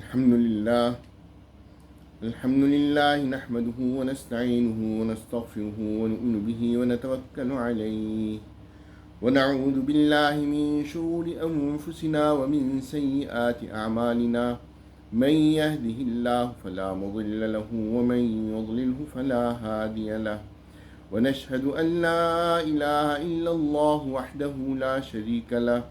الحمد لله الحمد لله نحمده ونستعينه ونستغفره ونؤمن به ونتوكل عليه ونعوذ بالله من شرور أنفسنا ومن سيئات أعمالنا من يهده الله فلا مضل له ومن يضلله فلا هادي له ونشهد أن لا إله إلا الله وحده لا شريك له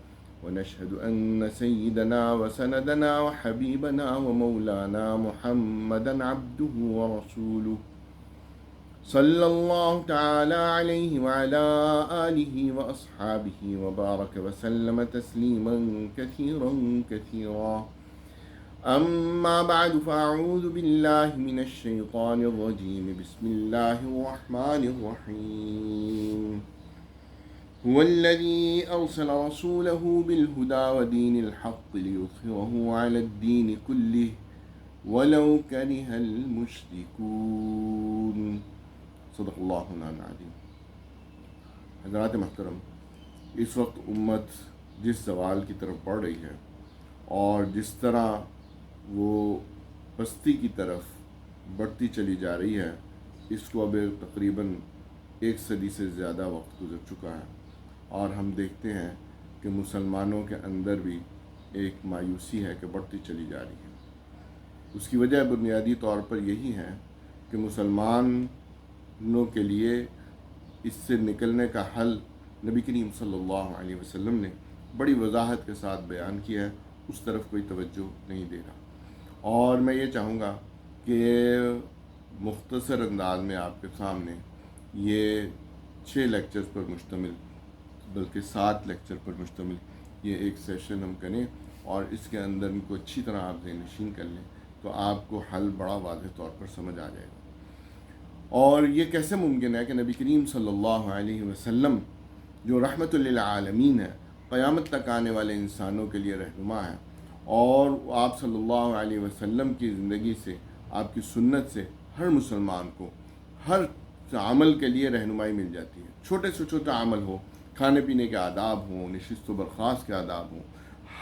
ونشهد أن سيدنا وسندنا وحبيبنا ومولانا محمدا عبده ورسوله صلى الله تعالى عليه وعلى آله وأصحابه وبارك وسلم تسليما كثيرا كثيرا. أما بعد فأعوذ بالله من الشيطان الرجيم. بسم الله الرحمن الرحيم. هو الذي أرسل رسوله بالهدى ودين الحق ليظهره على الدين كله ولو كره المشركون. صدق اللہ العظیم. حضرات محترم، اس وقت امت جس سوال کی طرف بڑھ رہی ہے اور جس طرح وہ پستی کی طرف بڑھتی چلی جا رہی ہے، اس کو اب تقریباً 1 صدی سے زیادہ وقت گزر چکا ہے، اور ہم دیکھتے ہیں کہ مسلمانوں کے اندر بھی ایک مایوسی ہے کہ بڑھتی چلی جا رہی ہے. اس کی وجہ بنیادی طور پر یہی ہے کہ مسلمانوں کے لیے اس سے نکلنے کا حل نبی کریم صلی اللہ علیہ وسلم نے بڑی وضاحت کے ساتھ بیان کیا ہے، اس طرف کوئی توجہ نہیں دے رہا. اور میں یہ چاہوں گا کہ مختصر انداز میں آپ کے سامنے یہ 6 لیکچرز پر مشتمل، بلکہ 7 لیکچر پر مشتمل یہ ایک سیشن ہم کریں، اور اس کے اندر ان کو اچھی طرح آپ ذہن نشین کر لیں تو آپ کو حل بڑا واضح طور پر سمجھ آ جائے گا. اور یہ کیسے ممکن ہے کہ نبی کریم صلی اللہ علیہ وسلم جو رحمت للعالمین ہے، قیامت تک آنے والے انسانوں کے لیے رہنما ہے، اور آپ صلی اللہ علیہ وسلم کی زندگی سے، آپ کی سنت سے ہر مسلمان کو ہر عمل کے لیے رہنمائی مل جاتی ہے. چھوٹے سے چھوٹا عمل ہو، کھانے پینے کے آداب ہوں، نشست و برخاست کے آداب ہوں،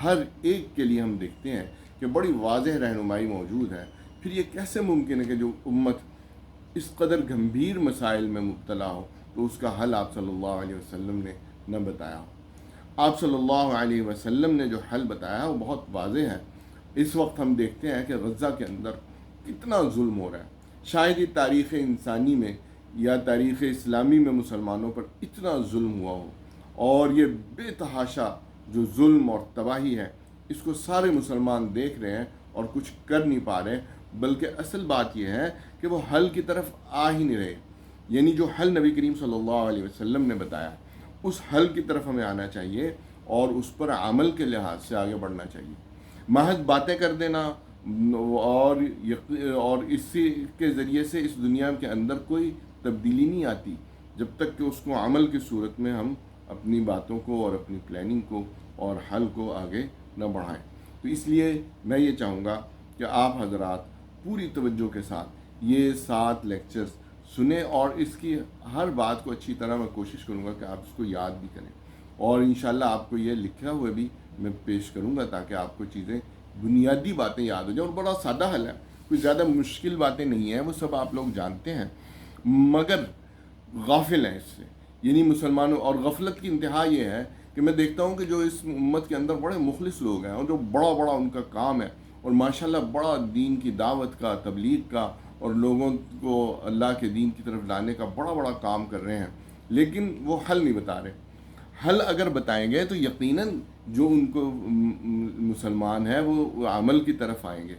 ہر ایک کے لیے ہم دیکھتے ہیں کہ بڑی واضح رہنمائی موجود ہے. پھر یہ کیسے ممکن ہے کہ جو امت اس قدر گمبھیر مسائل میں مبتلا ہو تو اس کا حل آپ صلی اللہ علیہ وسلم نے نہ بتایا ہو؟ آپ صلی اللہ علیہ وسلم نے جو حل بتایا وہ بہت واضح ہے. اس وقت ہم دیکھتے ہیں کہ غزہ کے اندر کتنا ظلم ہو رہا ہے. شاید یہ تاریخ انسانی میں یا تاریخ اسلامی میں مسلمانوں پر اتنا ظلم ہوا ہو، اور یہ بے تحاشا جو ظلم اور تباہی ہے اس کو سارے مسلمان دیکھ رہے ہیں اور کچھ کر نہیں پا رہے. بلکہ اصل بات یہ ہے کہ وہ حل کی طرف آ ہی نہیں رہے. یعنی جو حل نبی کریم صلی اللہ علیہ وسلم نے بتایا اس حل کی طرف ہمیں آنا چاہیے اور اس پر عمل کے لحاظ سے آگے بڑھنا چاہیے. محض باتیں کر دینا اور اسی کے ذریعے سے اس دنیا کے اندر کوئی تبدیلی نہیں آتی جب تک کہ اس کو عمل کی صورت میں ہم اپنی باتوں کو اور اپنی پلاننگ کو اور حل کو آگے نہ بڑھائیں. تو اس لیے میں یہ چاہوں گا کہ آپ حضرات پوری توجہ کے ساتھ یہ 7 لیکچرز سنیں، اور اس کی ہر بات کو اچھی طرح میں کوشش کروں گا کہ آپ اس کو یاد بھی کریں، اور انشاءاللہ آپ کو یہ لکھا ہوا بھی میں پیش کروں گا تاکہ آپ کو چیزیں بنیادی باتیں یاد ہو جائیں. اور بڑا سادہ حل ہے، کوئی زیادہ مشکل باتیں نہیں ہیں، وہ سب آپ لوگ جانتے ہیں، مگر غافل ہیں اس سے. یعنی مسلمانوں، اور غفلت کی انتہا یہ ہے کہ میں دیکھتا ہوں کہ جو اس امت کے اندر بڑے مخلص لوگ ہیں اور جو بڑا بڑا ان کا کام ہے، اور ماشاءاللہ بڑا دین کی دعوت کا، تبلیغ کا، اور لوگوں کو اللہ کے دین کی طرف لانے کا بڑا بڑا کام کر رہے ہیں، لیکن وہ حل نہیں بتا رہے. حل اگر بتائیں گے تو یقیناً جو ان کو مسلمان ہیں وہ عمل کی طرف آئیں گے.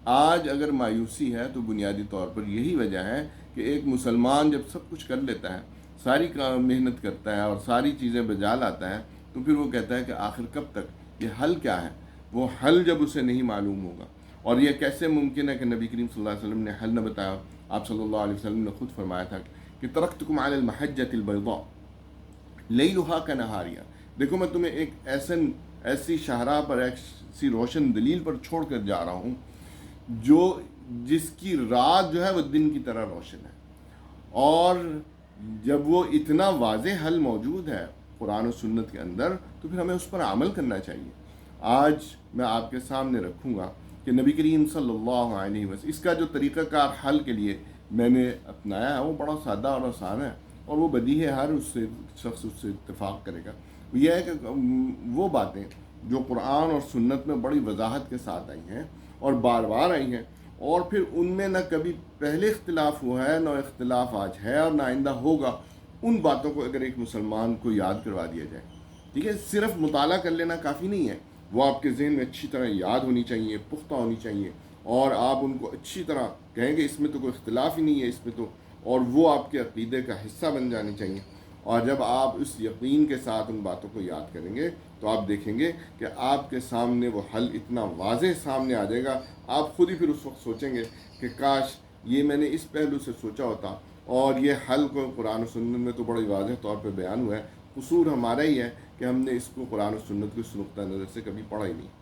آج اگر مایوسی ہے تو بنیادی طور پر یہی وجہ ہے کہ ایک مسلمان جب سب کچھ کر لیتا ہے، ساری محنت کرتا ہے اور ساری چیزیں بجا لاتا ہے، تو پھر وہ کہتا ہے کہ آخر کب تک، یہ حل کیا ہے؟ وہ حل جب اسے نہیں معلوم ہوگا. اور یہ کیسے ممکن ہے کہ نبی کریم صلی اللہ علیہ وسلم نے حل نہ بتایا؟ آپ صلی اللہ علیہ وسلم نے خود فرمایا تھا کہ ترکتکم علی المحجۃ البیضاء لیلھا کنہاریہا. دیکھو میں تمہیں ایک ایسی شاہراہ پر، ایسی روشن دلیل پر چھوڑ کر جا رہا ہوں جس کی رات جو ہے وہ دن کی طرح روشن ہے. اور جب وہ اتنا واضح حل موجود ہے قرآن و سنت کے اندر تو پھر ہمیں اس پر عمل کرنا چاہیے. آج میں آپ کے سامنے رکھوں گا کہ نبی کریم صلی اللہ علیہ وسلم اس کا جو طریقہ کار حل کے لیے میں نے اپنایا ہے وہ بڑا سادہ اور آسان ہے، اور وہ بدیہی ہے، ہر شخص اس سے اتفاق کرے گا۔ یہ ہے کہ وہ باتیں جو قرآن اور سنت میں بڑی وضاحت کے ساتھ آئی ہیں اور بار بار آئی ہیں، اور پھر ان میں نہ کبھی پہلے اختلاف ہوا ہے، نہ اختلاف آج ہے اور نہ آئندہ ہوگا، ان باتوں کو اگر ایک مسلمان کو یاد کروا دیا جائے، ٹھیک ہے، صرف مطالعہ کر لینا کافی نہیں ہے، وہ آپ کے ذہن میں اچھی طرح یاد ہونی چاہیے، پختہ ہونی چاہیے، اور آپ ان کو اچھی طرح کہیں گے اس میں تو کوئی اختلاف ہی نہیں ہے اس میں تو، اور وہ آپ کے عقیدے کا حصہ بن جانی چاہیے۔ اور جب آپ اس یقین کے ساتھ ان باتوں کو یاد کریں گے تو آپ دیکھیں گے کہ آپ کے سامنے وہ حل اتنا واضح سامنے آ جائے گا، آپ خود ہی پھر اس وقت سوچیں گے کہ کاش یہ میں نے اس پہلو سے سوچا ہوتا، اور یہ حل کو قرآن و سنت میں تو بڑی واضح طور پہ بیان ہوا ہے، قصور ہمارا ہی ہے کہ ہم نے اس کو قرآن و سنت کو اس نقطہ نظر سے کبھی پڑھا ہی نہیں۔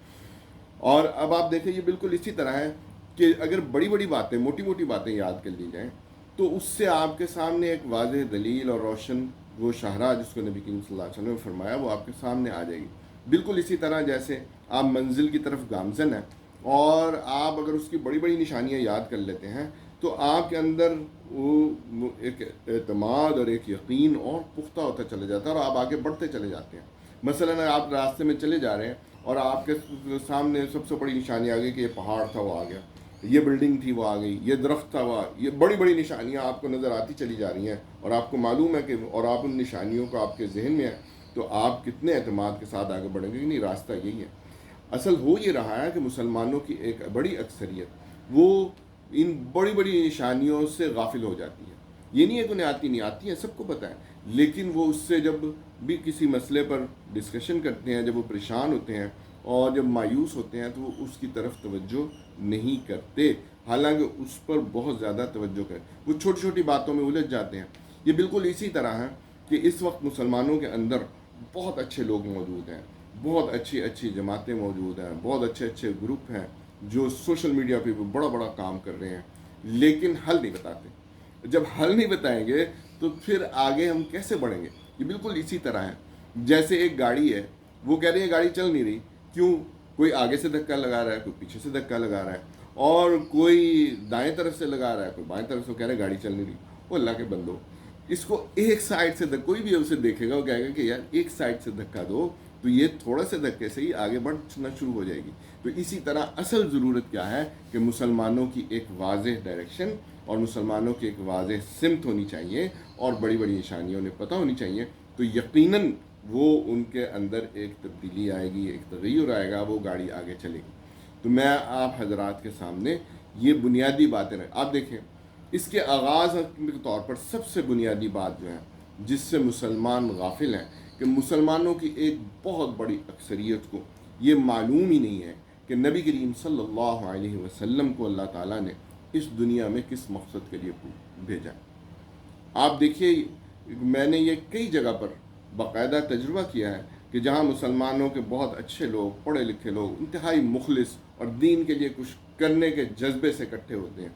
اور اب آپ دیکھیں یہ بالکل اسی طرح ہے کہ اگر بڑی بڑی باتیں، موٹی موٹی باتیں یاد کر لی جائیں تو اس سے آپ کے سامنے ایک واضح دلیل اور روشن وہ شاہراہ جس کو نبی کریم صلی اللہ علیہ وسلم نے فرمایا وہ آپ کے سامنے آ جائے گی۔ بالکل اسی طرح جیسے آپ منزل کی طرف گامزن ہیں، اور آپ اگر اس کی بڑی بڑی نشانیاں یاد کر لیتے ہیں تو آپ کے اندر وہ ایک اعتماد اور ایک یقین اور پختہ ہوتا چلے جاتا ہے، اور آپ آگے بڑھتے چلے جاتے ہیں۔ مثلاً آپ راستے میں چلے جا رہے ہیں اور آپ کے سامنے سب سے بڑی نشانی آ گئی کہ یہ پہاڑ تھا وہ آ گیا، یہ بلڈنگ تھی وہ آ گئی، یہ درخت تھا وہ، یہ بڑی بڑی نشانیاں آپ کو نظر آتی چلی جا رہی ہیں، اور آپ کو معلوم ہے کہ اور آپ ان نشانیوں کا آپ کے ذہن میں ہے، تو آپ کتنے اعتماد کے ساتھ آگے بڑھیں گے کہ نہیں راستہ یہی ہے۔ اصل ہو یہ رہا ہے کہ مسلمانوں کی ایک بڑی اکثریت وہ ان بڑی بڑی نشانیوں سے غافل ہو جاتی ہے۔ یہ نہیں ہے کہ انہیں آتی نہیں، آتی ہیں، سب کو پتہ ہے، لیکن وہ اس سے جب بھی کسی مسئلے پر ڈسکشن کرتے ہیں، جب وہ پریشان ہوتے ہیں اور جب مایوس ہوتے ہیں تو وہ اس کی طرف توجہ نہیں کرتے، حالانکہ اس پر بہت زیادہ توجہ کریں، وہ چھوٹی چھوٹی باتوں میں الجھ جاتے ہیں۔ یہ بالکل اسی طرح ہے کہ اس وقت مسلمانوں کے اندر بہت اچھے لوگ موجود ہیں، بہت اچھی اچھی جماعتیں موجود ہیں، بہت اچھے اچھے گروپ ہیں جو سوشل میڈیا پہ بھی بڑا بڑا کام کر رہے ہیں، لیکن حل نہیں بتاتے۔ جب حل نہیں بتائیں گے تو پھر آگے ہم کیسے بڑھیں گے؟ یہ بالکل اسی طرح ہے جیسے ایک گاڑی ہے، وہ کہہ رہی ہے گاڑی چل نہیں رہی، کیوں؟ کوئی آگے سے دھکا لگا رہا ہے، کوئی پیچھے سے دھکا لگا رہا ہے، اور کوئی دائیں طرف سے لگا رہا ہے، کوئی بائیں طرف سے، کہہ رہا ہے گاڑی چل نہیں رہی۔ وہ اللہ کے بندو، اس کو ایک سائڈ سے کوئی بھی اسے دیکھے گا وہ کہے گا کہ یار ایک سائڈ سے دھکا دو تو یہ تھوڑا سے دھکے سے ہی آگے بڑھنا شروع ہو جائے گی۔ تو اسی طرح اصل ضرورت کیا ہے کہ مسلمانوں کی ایک واضح ڈائریکشن اور مسلمانوں کی ایک واضح سمت ہونی چاہیے، اور بڑی بڑی نشانیوں انہیں پتہ ہونی چاہیے، تو یقیناً وہ ان کے اندر ایک تبدیلی آئے گی، ایک تغیر آئے گا، وہ گاڑی آگے چلے گی۔ تو میں آپ حضرات کے سامنے یہ بنیادی باتیں آپ دیکھیں، اس کے آغاز کے طور پر سب سے بنیادی بات جو ہے جس سے مسلمان غافل ہیں کہ مسلمانوں کی ایک بہت بڑی اکثریت کو یہ معلوم ہی نہیں ہے کہ نبی کریم صلی اللہ علیہ وسلم کو اللہ تعالیٰ نے اس دنیا میں کس مقصد کے لیے بھیجا۔ آپ دیکھیے، میں نے یہ کئی جگہ پر باقاعدہ تجربہ کیا ہے کہ جہاں مسلمانوں کے بہت اچھے لوگ، پڑھے لکھے لوگ، انتہائی مخلص اور دین کے لیے کچھ کرنے کے جذبے سے اکٹھے ہوتے ہیں،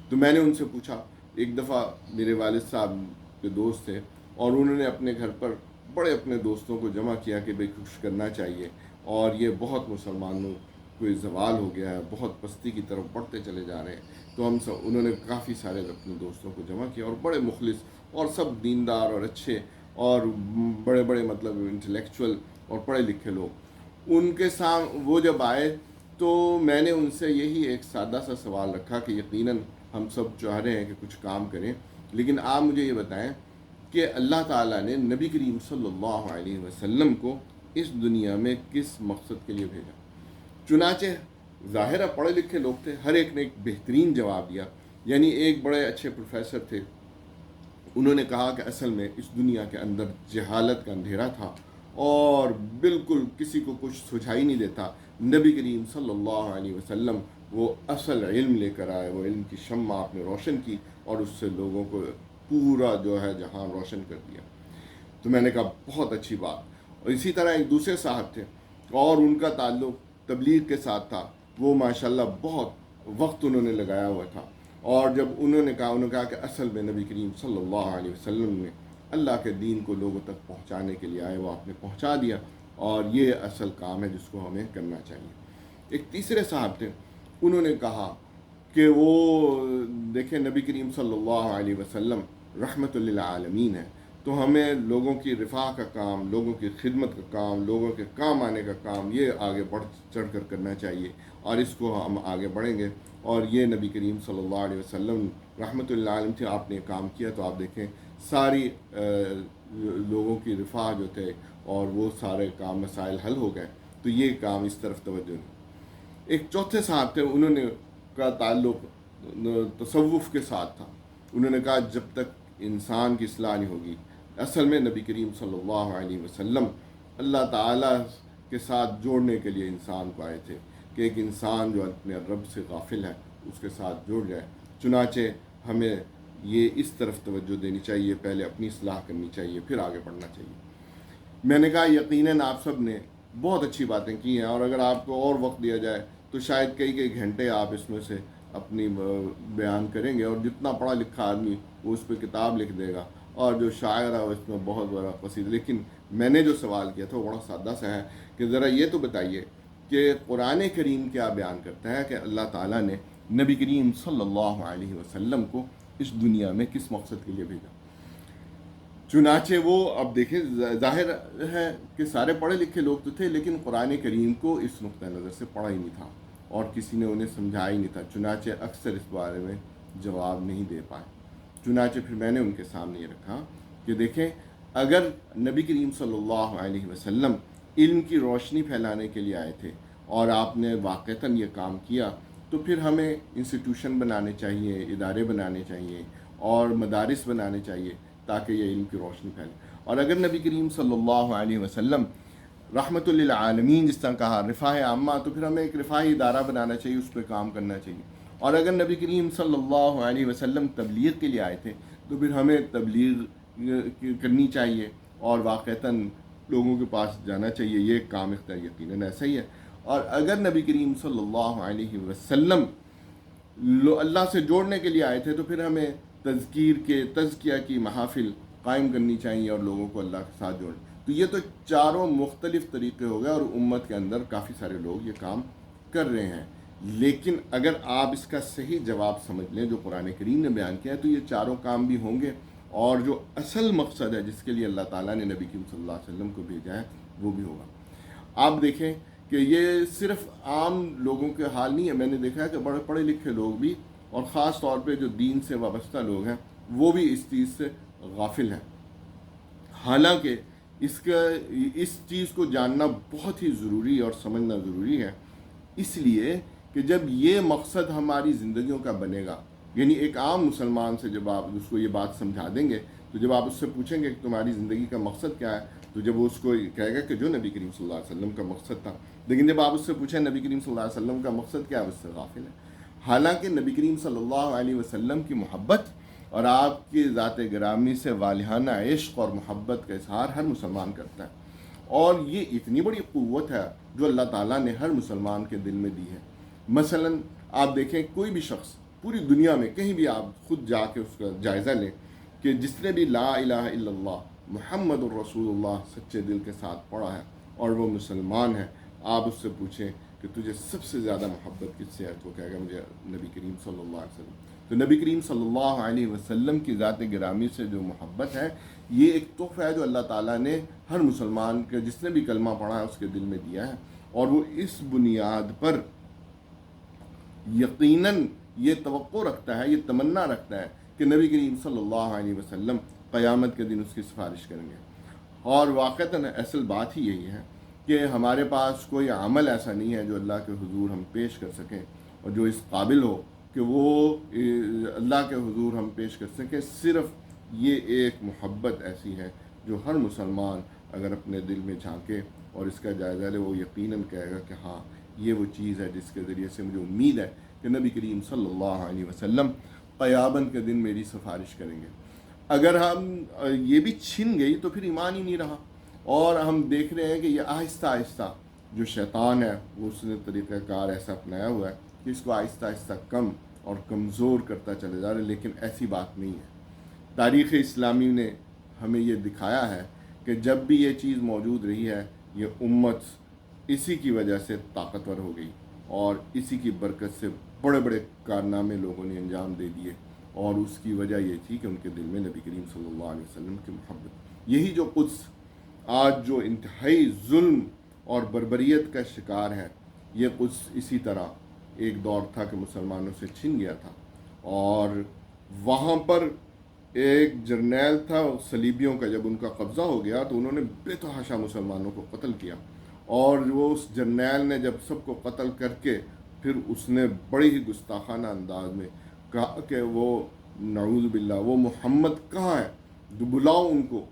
تو میں نے ان سے پوچھا، ایک دفعہ میرے والد صاحب کے دوست تھے اور انہوں نے اپنے گھر پر بڑے اپنے دوستوں کو جمع کیا کہ بھئی کچھ کرنا چاہیے، اور یہ بہت مسلمانوں کوئی زوال ہو گیا ہے، بہت پستی کی طرف بڑھتے چلے جا رہے ہیں۔ تو انہوں نے کافی سارے اپنے دوستوں کو جمع کیا، اور بڑے مخلص اور سب دیندار اور اچھے اور بڑے بڑے مطلب انٹلیکچوئل اور پڑھے لکھے لوگ، ان کے سامنے وہ جب آئے تو میں نے ان سے یہی ایک سادہ سا سوال رکھا کہ یقیناً ہم سب چاہ رہے ہیں کہ کچھ کام کریں، لیکن آپ مجھے یہ بتائیں کہ اللہ تعالیٰ نے نبی کریم صلی اللہ علیہ وسلم کو اس دنیا میں کس مقصد کے لیے بھیجا؟ چنانچہ ظاہر ہے پڑھے لکھے لوگ تھے، ہر ایک نے ایک بہترین جواب دیا۔ یعنی ایک بڑے اچھے پروفیسر تھے، انہوں نے کہا کہ اصل میں اس دنیا کے اندر جہالت کا اندھیرا تھا اور بالکل کسی کو کچھ سجھائی نہیں دیتا، نبی کریم صلی اللہ علیہ وسلم وہ اصل علم لے کر آئے، وہ علم کی شمع آپ نے روشن کی اور اس سے لوگوں کو پورا جو ہے جہاں روشن کر دیا۔ تو میں نے کہا بہت اچھی بات۔ اور اسی طرح ایک دوسرے صاحب تھے اور ان کا تعلق تبلیغ کے ساتھ تھا، وہ ماشاءاللہ بہت وقت انہوں نے لگایا ہوا تھا، اور جب انہوں نے کہا کہ اصل میں نبی کریم صلی اللہ علیہ وسلم نے اللہ کے دین کو لوگوں تک پہنچانے کے لیے آئے، وہ آپ نے پہنچا دیا، اور یہ اصل کام ہے جس کو ہمیں کرنا چاہیے۔ ایک تیسرے صاحب تھے، انہوں نے کہا کہ وہ دیکھیں نبی کریم صلی اللہ علیہ وسلم رحمت للعالمین ہے، تو ہمیں لوگوں کی رفاہ کا کام، لوگوں کی خدمت کا کام، لوگوں کے کام آنے کا کام یہ آگے بڑھ چڑھ کر کرنا چاہیے، اور اس کو ہم آگے بڑھیں گے۔ اور یہ نبی کریم صلی اللہ علیہ وسلم رحمت للعالمین تھے، آپ نے کام کیا تو آپ دیکھیں ساری لوگوں کی رفاہ جو تھے اور وہ سارے کام مسائل حل ہو گئے، تو یہ کام اس طرف توجہ نہیں۔ ایک چوتھے صاحب تھے، انہوں نے کا تعلق تصوف کے ساتھ تھا۔ انہوں نے کہا جب تک انسان کی اصلاح نہیں ہوگی، اصل میں نبی کریم صلی اللہ علیہ وسلم اللہ تعالیٰ کے ساتھ جوڑنے کے لیے انسان کو آئے تھے کہ ایک انسان جو اپنے رب سے غافل ہے اس کے ساتھ جڑ جائے۔ چنانچہ ہمیں یہ اس طرف توجہ دینی چاہیے، پہلے اپنی اصلاح کرنی چاہیے، پھر آگے بڑھنا چاہیے۔ میں نے کہا یقیناً آپ سب نے بہت اچھی باتیں کی ہیں، اور اگر آپ کو اور وقت دیا جائے تو شاید کئی گھنٹے آپ اس میں سے اپنی بیان کریں گے، اور جتنا پڑھا لکھا آدمی وہ اس پہ کتاب لکھ دے گا، اور جو شاعر ہے وہ اس میں بہت بڑا قصید۔ لیکن میں نے جو سوال کیا تھا وہ بڑا سادہ سا ہے کہ ذرا یہ تو بتائیے کہ قرآن کریم کیا بیان کرتا ہے کہ اللہ تعالیٰ نے نبی کریم صلی اللہ علیہ وسلم کو اس دنیا میں کس مقصد کے لیے بھیجا۔ چنانچہ وہ اب دیکھیں ظاہر ہے کہ سارے پڑھے لکھے لوگ تو تھے، لیکن قرآن کریم کو اس نقطہ نظر سے پڑھا ہی نہیں تھا اور کسی نے انہیں سمجھایا ہی نہیں تھا، چنانچہ اکثر اس بارے میں جواب نہیں دے پائے۔ چنانچہ پھر میں نے ان کے سامنے یہ رکھا کہ دیکھیں اگر نبی کریم صلی اللہ علیہ وسلم علم کی روشنی پھیلانے کے لیے آئے تھے اور آپ نے واقعتاً یہ کام کیا، تو پھر ہمیں انسٹیٹیوشن بنانے چاہیے، ادارے بنانے چاہیے اور مدارس بنانے چاہیے تاکہ یہ علم کی روشنی پھیلے۔ اور اگر نبی کریم صلی اللہ علیہ وسلم رحمت للعالمین جس طرح کہا رفاہ عامہ، تو پھر ہمیں ایک رفاہی ادارہ بنانا چاہیے، اس پہ کام کرنا چاہیے۔ اور اگر نبی کریم صلی اللہ علیہ وسلم تبلیغ کے لیے آئے تھے تو پھر ہمیں تبلیغ کرنی چاہیے اور واقعتاً لوگوں کے پاس جانا چاہیے، یہ کام اختیار یقیناً ایسا ہی ہے۔ اور اگر نبی کریم صلی اللہ علیہ وسلم اللہ سے جوڑنے کے لیے آئے تھے تو پھر ہمیں تزکیہ کی محافل قائم کرنی چاہیے اور لوگوں کو اللہ کے ساتھ جوڑیں۔ تو یہ تو چاروں مختلف طریقے ہو گئے، اور امت کے اندر کافی سارے لوگ یہ کام کر رہے ہیں۔ لیکن اگر آپ اس کا صحیح جواب سمجھ لیں جو قرآن کریم نے بیان کیا ہے تو یہ چاروں کام بھی ہوں گے، اور جو اصل مقصد ہے جس کے لیے اللہ تعالیٰ نے نبی کریم صلی اللہ علیہ وسلم کو بھیجا ہے وہ بھی ہوگا۔ آپ دیکھیں کہ یہ صرف عام لوگوں کے حال نہیں ہے، میں نے دیکھا ہے کہ بڑے پڑھے لکھے لوگ بھی اور خاص طور پہ جو دین سے وابستہ لوگ ہیں وہ بھی اس چیز سے غافل ہیں۔ حالانکہ اس چیز کو جاننا بہت ہی ضروری اور سمجھنا ضروری ہے، اس لیے کہ جب یہ مقصد ہماری زندگیوں کا بنے گا، یعنی ایک عام مسلمان سے جب آپ اس کو یہ بات سمجھا دیں گے تو جب آپ اس سے پوچھیں گے کہ تمہاری زندگی کا مقصد کیا ہے، تو جب وہ اس کو کہے گا کہ جو نبی کریم صلی اللہ علیہ وسلم کا مقصد تھا، لیکن جب آپ اس سے پوچھیں نبی کریم صلی اللہ علیہ وسلم کا مقصد کیا ہے، اس سے غافل ہے۔ حالانکہ نبی کریم صلی اللہ علیہ وسلم کی محبت اور آپ کی ذات گرامی سے والہانہ عشق اور محبت کا اظہار ہر مسلمان کرتا ہے، اور یہ اتنی بڑی قوت ہے جو اللہ تعالیٰ نے ہر مسلمان کے دل میں دی ہے۔ مثلا آپ دیکھیں کوئی بھی شخص پوری دنیا میں کہیں بھی آپ خود جا کے اس کا جائزہ لیں کہ جس نے بھی لا الہ الا اللہ محمد الرسول اللہ سچے دل کے ساتھ پڑھا ہے اور وہ مسلمان ہے، آپ اس سے پوچھیں کہ تجھے سب سے زیادہ محبت کس سے ہے، تو کہے گا مجھے نبی کریم صلی اللہ علیہ وسلم۔ تو نبی کریم صلی اللہ علیہ وسلم کی ذات گرامی سے جو محبت ہے، یہ ایک تحفہ ہے جو اللہ تعالیٰ نے ہر مسلمان کے جس نے بھی کلمہ پڑھا ہے اس کے دل میں دیا ہے، اور وہ اس بنیاد پر یقیناً یہ توقع رکھتا ہے، یہ تمنا رکھتا ہے کہ نبی کریم صلی اللہ علیہ وسلم قیامت کے دن اس کی سفارش کریں گے۔ اور واقعتاً اصل بات ہی یہی ہے کہ ہمارے پاس کوئی عمل ایسا نہیں ہے جو اللہ کے حضور ہم پیش کر سکیں اور جو اس قابل ہو کہ وہ اللہ کے حضور ہم پیش کر سکیں، صرف یہ ایک محبت ایسی ہے جو ہر مسلمان اگر اپنے دل میں جھانکے اور اس کا جائزہ لے، وہ یقیناً کہے گا کہ ہاں یہ وہ چیز ہے جس کے ذریعے سے مجھے امید ہے کہ نبی کریم صلی اللہ علیہ وسلم قیامت کے دن میری سفارش کریں گے۔ اگر ہم یہ بھی چھن گئی تو پھر ایمان ہی نہیں رہا، اور ہم دیکھ رہے ہیں کہ یہ آہستہ آہستہ جو شیطان ہے وہ اس نے طریقہ کار ایسا اپنایا ہوا ہے کہ اس کو آہستہ آہستہ کم اور کمزور کرتا چلے جا رہا ہے، لیکن ایسی بات نہیں ہے۔ تاریخ اسلامی نے ہمیں یہ دکھایا ہے کہ جب بھی یہ چیز موجود رہی ہے، یہ امت اسی کی وجہ سے طاقتور ہو گئی، اور اسی کی برکت سے بڑے بڑے کارنامے لوگوں نے انجام دے دیے، اور اس کی وجہ یہ تھی کہ ان کے دل میں نبی کریم صلی اللہ علیہ وسلم کی محبت۔ یہی جو قدس آج جو انتہائی ظلم اور بربریت کا شکار ہے، یہ قدس اسی طرح ایک دور تھا کہ مسلمانوں سے چھن گیا تھا، اور وہاں پر ایک جرنیل تھا صلیبیوں کا، جب ان کا قبضہ ہو گیا تو انہوں نے بے تحاشا مسلمانوں کو قتل کیا، اور وہ اس جرنیل نے جب سب کو قتل کر کے پھر اس نے بڑی ہی گستاخانہ انداز میں کہا کہ وہ نعوذ باللہ وہ محمد کہاں ہے، بلاؤ ان کو۔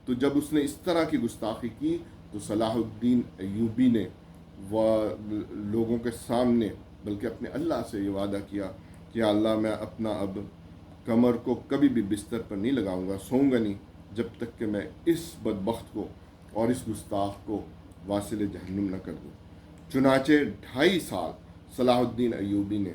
تو جب اس نے اس طرح کی گستاخی کی تو صلاح الدین ایوبی نے وہ لوگوں کے سامنے بلکہ اپنے اللہ سے یہ وعدہ کیا کہ اللہ میں اپنا اب کمر کو کبھی بھی بستر پر نہیں لگاؤں گا، سوؤں گا نہیں جب تک کہ میں اس بدبخت کو اور اس گستاخ کو واصل جہنم نہ کر دوں۔ چنانچہ 2.5 سال صلاح الدین ایوبی نے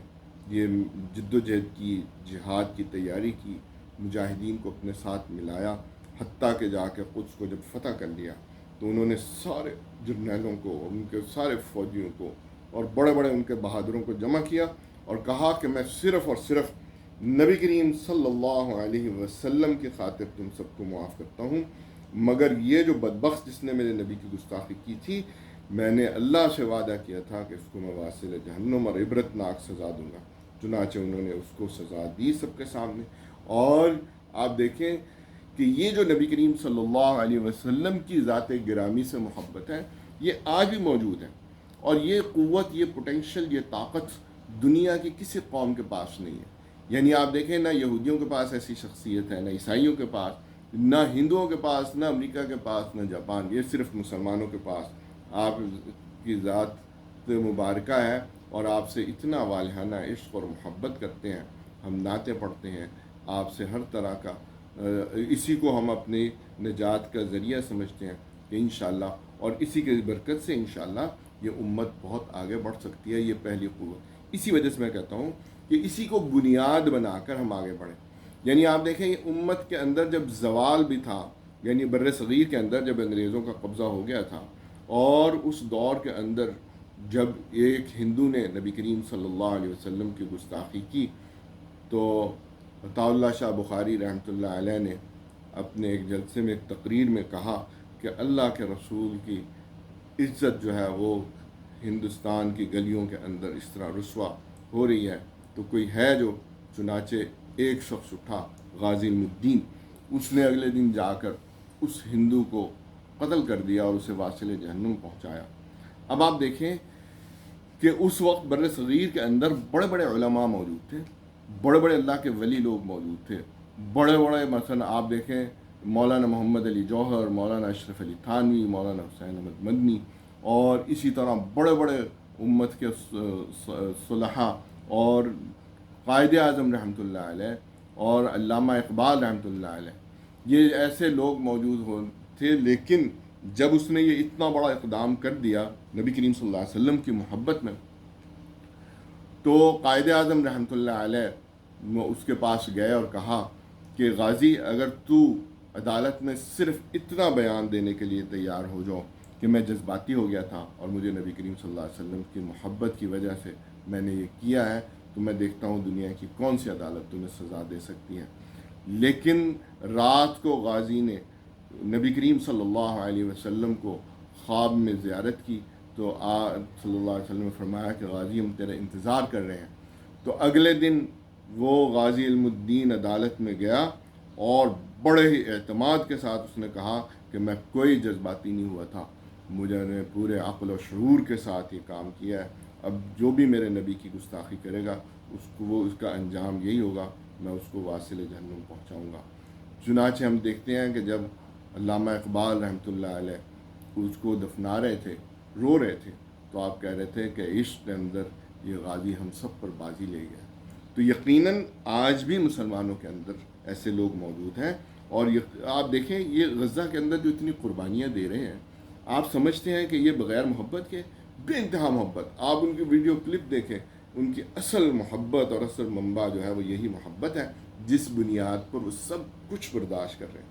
یہ جد و جہد کی، جہاد کی تیاری کی، مجاہدین کو اپنے ساتھ ملایا، حتیٰ کہ جا کے قدس کو جب فتح کر لیا تو انہوں نے سارے جرنیلوں کو، ان کے سارے فوجیوں کو اور بڑے بڑے ان کے بہادروں کو جمع کیا اور کہا کہ میں صرف اور صرف نبی کریم صلی اللہ علیہ وسلم کی خاطر تم سب کو معاف کرتا ہوں، مگر یہ جو بدبخت جس نے میرے نبی کی گستاخی کی تھی، میں نے اللہ سے وعدہ کیا تھا کہ اس کو میں واصل جہنم اور عبرتناک سزا دوں گا۔ چنانچہ انہوں نے اس کو سزا دی سب کے سامنے۔ اور آپ دیکھیں کہ یہ جو نبی کریم صلی اللہ علیہ وسلم کی ذات گرامی سے محبت ہے، یہ آج بھی موجود ہے، اور یہ قوت، یہ پوٹینشل، یہ طاقت دنیا کی کسی قوم کے پاس نہیں ہے۔ یعنی آپ دیکھیں نہ یہودیوں کے پاس ایسی شخصیت ہے، نہ عیسائیوں کے پاس، نہ ہندوؤں کے پاس، نہ امریکہ کے پاس، نہ جاپان، یہ صرف مسلمانوں کے پاس آپ کی ذات مبارکہ ہے، اور آپ سے اتنا والہانہ عشق اور محبت کرتے ہیں، ہم نعتیں پڑھتے ہیں آپ سے ہر طرح کا، اسی کو ہم اپنی نجات کا ذریعہ سمجھتے ہیں کہ انشاءاللہ، اور اسی کی برکت سے انشاءاللہ یہ امت بہت آگے بڑھ سکتی ہے۔ یہ پہلی قوت، اسی وجہ سے میں کہتا ہوں کہ اسی کو بنیاد بنا کر ہم آگے بڑھیں۔ یعنی آپ دیکھیں یہ امت کے اندر جب زوال بھی تھا، یعنی بر صغیر کے اندر جب انگریزوں کا قبضہ ہو گیا تھا، اور اس دور کے اندر جب ایک ہندو نے نبی کریم صلی اللہ علیہ وسلم کی گستاخی کی تو عطاء اللہ شاہ بخاری رحمۃ اللہ علیہ نے اپنے ایک جلسے میں، ایک تقریر میں کہا کہ اللہ کے رسول کی عزت جو ہے وہ ہندوستان کی گلیوں کے اندر اس طرح رسوا ہو رہی ہے تو کوئی ہے جو۔ چنانچہ ایک شخص اٹھا، غازی علم الدین، اس نے اگلے دن جا کر اس ہندو کو قتل کر دیا اور اسے واصل جہنم پہنچایا۔ اب آپ دیکھیں کہ اس وقت بر صغیر کے اندر بڑے بڑے علماء موجود تھے، بڑے بڑے اللہ کے ولی لوگ موجود تھے، بڑے بڑے مثلا آپ دیکھیں مولانا محمد علی جوہر، مولانا اشرف علی تھانوی، مولانا حسین احمد مدنی، اور اسی طرح بڑے بڑے امت کے صلحاء اور قائد اعظم رحمۃ اللہ علیہ اور علامہ اقبال رحمۃ اللہ علیہ، یہ ایسے لوگ موجود تھے۔ لیکن جب اس نے یہ اتنا بڑا اقدام کر دیا نبی کریم صلی اللہ علیہ وسلم کی محبت میں، تو قائد اعظم رحمۃ اللہ علیہ اس کے پاس گئے اور کہا کہ غازی، اگر تو عدالت میں صرف اتنا بیان دینے کے لیے تیار ہو جاؤ کہ میں جذباتی ہو گیا تھا اور مجھے نبی کریم صلی اللہ علیہ وسلم کی محبت کی وجہ سے میں نے یہ کیا ہے، تو میں دیکھتا ہوں دنیا کی کون سی عدالت تمہیں سزا دے سکتی ہے۔ لیکن رات کو غازی نے نبی کریم صلی اللہ علیہ وسلم کو خواب میں زیارت کی تو صلی اللہ علیہ وسلم نے فرمایا کہ غازی ہم تیرا انتظار کر رہے ہیں۔ تو اگلے دن وہ غازی علم الدین عدالت میں گیا اور بڑے ہی اعتماد کے ساتھ اس نے کہا کہ میں کوئی جذباتی نہیں ہوا تھا، مجھے نے پورے عقل و شعور کے ساتھ یہ کام کیا ہے، اب جو بھی میرے نبی کی گستاخی کرے گا اس کا انجام یہی ہوگا، میں اس کو واصل جہنم پہنچاؤں گا۔ چنانچہ ہم دیکھتے ہیں کہ جب علامہ اقبال رحمۃ اللہ علیہ اس کو دفنا رہے تھے، رو رہے تھے، تو آپ کہہ رہے تھے کہ عشق کے اندر یہ غازی ہم سب پر بازی لے گیا۔ تو یقیناً آج بھی مسلمانوں کے اندر ایسے لوگ موجود ہیں، اور آپ دیکھیں یہ غزہ کے اندر جو اتنی قربانیاں دے رہے ہیں، آپ سمجھتے ہیں کہ یہ بغیر محبت کے؟ بے انتہا محبت۔ آپ ان کی ویڈیو کلپ دیکھیں، ان کی اصل محبت اور اصل منبع جو ہے وہ یہی محبت ہے، جس بنیاد پر وہ سب کچھ برداشت کر رہے ہیں۔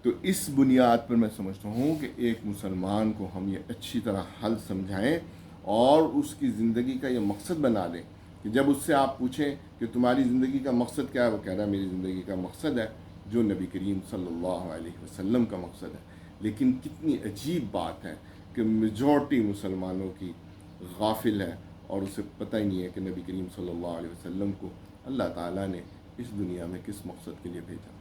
تو اس بنیاد پر میں سمجھتا ہوں کہ ایک مسلمان کو ہم یہ اچھی طرح حل سمجھائیں اور اس کی زندگی کا یہ مقصد بنا دیں کہ جب اس سے آپ پوچھیں کہ تمہاری زندگی کا مقصد کیا ہے، وہ کہہ رہا ہے میری زندگی کا مقصد ہے جو نبی کریم صلی اللہ علیہ وسلم کا مقصد ہے۔ لیکن کتنی عجیب بات ہے کہ میجورٹی مسلمانوں کی غافل ہے اور اسے پتہ ہی نہیں ہے کہ نبی کریم صلی اللہ علیہ وسلم کو اللہ تعالیٰ نے اس دنیا میں کس مقصد کے لیے بھیجا۔